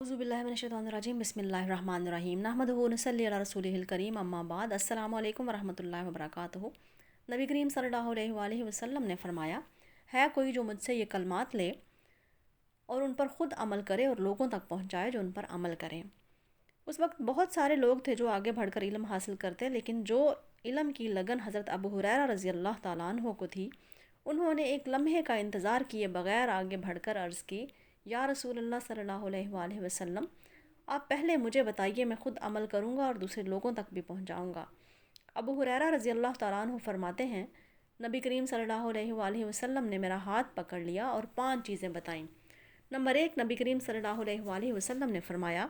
اعوذ باللہ من الشیطان الرجیم بسم اللہ الرحمن الرحیم نحمدہ و نصلی علی رسولہ الکریم اما بعد السلام علیکم ورحمۃ اللہ وبرکاتہ۔ نبی کریم صلی اللہ علیہ وآلہ وسلم نے فرمایا ہے کوئی جو مجھ سے یہ کلمات لے اور ان پر خود عمل کرے اور لوگوں تک پہنچائے جو ان پر عمل کریں۔ اس وقت بہت سارے لوگ تھے جو آگے بڑھ کر علم حاصل کرتے، لیکن جو علم کی لگن حضرت ابو ہریرہ رضی اللہ تعالیٰ عنہ کو تھی، انہوں نے ایک لمحے کا انتظار کیے بغیر آگے بڑھ کر عرض کی، یا رسول اللہ صلی اللہ علیہ وآلہ وسلم، آپ پہلے مجھے بتائیے، میں خود عمل کروں گا اور دوسرے لوگوں تک بھی پہنچاؤں گا۔ ابو ہریرہ رضی اللہ تعالیٰ عنہ فرماتے ہیں، نبی کریم صلی اللہ علیہ وآلہ وسلم نے میرا ہاتھ پکڑ لیا اور 5 چیزیں بتائیں۔ نمبر 1، نبی کریم صلی اللہ علیہ وآلہ وسلم نے فرمایا،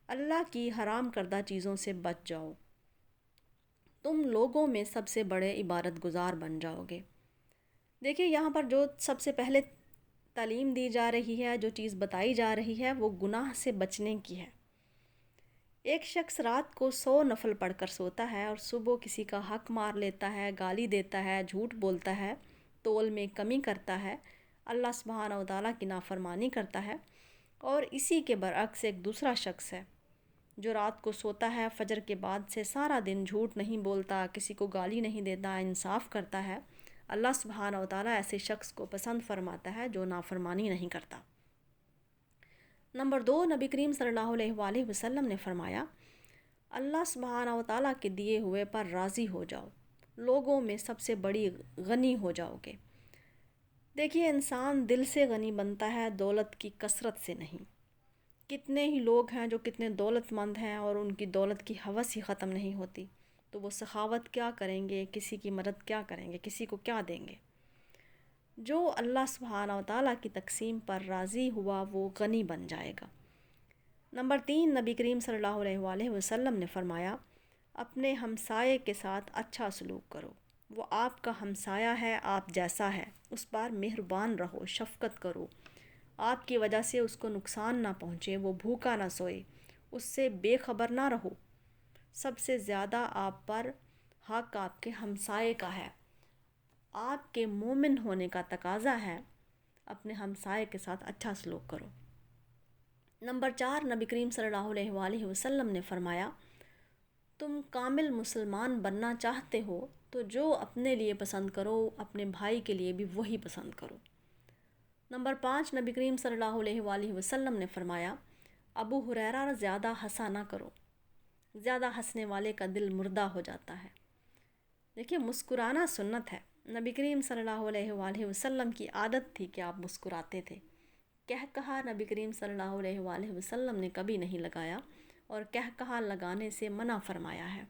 اللہ کی حرام کردہ چیزوں سے بچ جاؤ، تم لوگوں میں سب سے بڑے عبادت گزار بن جاؤ گے۔ دیکھیے یہاں پر جو سب سے پہلے تعلیم دی جا رہی ہے، جو چیز بتائی جا رہی ہے، وہ گناہ سے بچنے کی ہے۔ ایک شخص رات کو 100 نفل پڑھ کر سوتا ہے اور صبح کسی کا حق مار لیتا ہے، گالی دیتا ہے، جھوٹ بولتا ہے، تول میں کمی کرتا ہے، اللہ سبحانہ و تعالیٰ کی نافرمانی کرتا ہے، اور اسی کے برعکس ایک دوسرا شخص ہے جو رات کو سوتا ہے، فجر کے بعد سے سارا دن جھوٹ نہیں بولتا، کسی کو گالی نہیں دیتا، انصاف کرتا ہے، اللہ سبحانہ و تعالیٰ ایسے شخص کو پسند فرماتا ہے جو نافرمانی نہیں کرتا۔ نمبر 2، نبی کریم صلی اللہ علیہ وآلہ وسلم نے فرمایا، اللہ سبحانہ و تعالیٰ کے دیے ہوئے پر راضی ہو جاؤ، لوگوں میں سب سے بڑی غنی ہو جاؤ گے۔ دیکھیے انسان دل سے غنی بنتا ہے، دولت کی کثرت سے نہیں۔ کتنے ہی لوگ ہیں جو کتنے دولت مند ہیں اور ان کی دولت کی ہوس ہی ختم نہیں ہوتی، تو وہ سخاوت کیا کریں گے، کسی کی مدد کیا کریں گے، کسی کو کیا دیں گے۔ جو اللہ سبحانہ و تعالیٰ کی تقسیم پر راضی ہوا وہ غنی بن جائے گا۔ نمبر 3، نبی کریم صلی اللہ علیہ وآلہ وسلم نے فرمایا، اپنے ہمسائے کے ساتھ اچھا سلوک کرو، وہ آپ کا ہمسایہ ہے، آپ جیسا ہے، اس پر مہربان رہو، شفقت کرو، آپ کی وجہ سے اس کو نقصان نہ پہنچے، وہ بھوکا نہ سوئے، اس سے بے خبر نہ رہو۔ سب سے زیادہ آپ پر حق آپ کے ہمسائے کا ہے، آپ کے مومن ہونے کا تقاضا ہے، اپنے ہمسائے کے ساتھ اچھا سلوک کرو۔ نمبر 4، نبی کریم صلی اللہ علیہ وآلہ وسلم نے فرمایا، تم کامل مسلمان بننا چاہتے ہو تو جو اپنے لیے پسند کرو، اپنے بھائی کے لیے بھی وہی پسند کرو۔ نمبر 5، نبی کریم صلی اللہ علیہ وآلہ وسلم نے فرمایا، ابو ہریرہ زیادہ ہنسا نہ کرو، زیادہ ہنسنے والے کا دل مردہ ہو جاتا ہے۔ دیکھیے مسکرانا سنت ہے، نبی کریم صلی اللہ علیہ وآلہ وسلم کی عادت تھی کہ آپ مسکراتے تھے۔ کہا نبی کریم صلی اللہ علیہ وآلہ وسلم نے کبھی نہیں لگایا اور کہا لگانے سے منع فرمایا ہے۔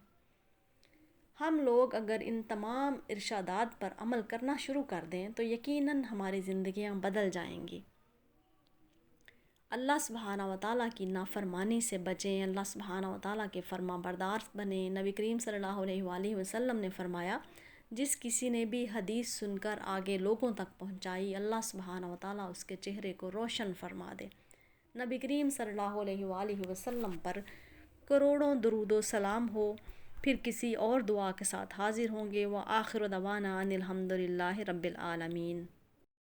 ہم لوگ اگر ان تمام ارشادات پر عمل کرنا شروع کر دیں تو یقیناً ہماری زندگیاں بدل جائیں گی۔ اللہ سبحانہ و تعالیٰ کی نافرمانی سے بچیں، اللہ سبحانہ و تعالیٰ کے فرما بردار بنیں۔ نبی کریم صلی اللہ علیہ وآلہ وسلم نے فرمایا، جس کسی نے بھی حدیث سن کر آگے لوگوں تک پہنچائی، اللہ سبحانہ و تعالیٰ اس کے چہرے کو روشن فرما دے۔ نبی کریم صلی اللہ علیہ وآلہ وسلم پر کروڑوں درود و سلام ہو۔ پھر کسی اور دعا کے ساتھ حاضر ہوں گے۔ وآخر دعوانا ان الحمد للہ رب العالمین۔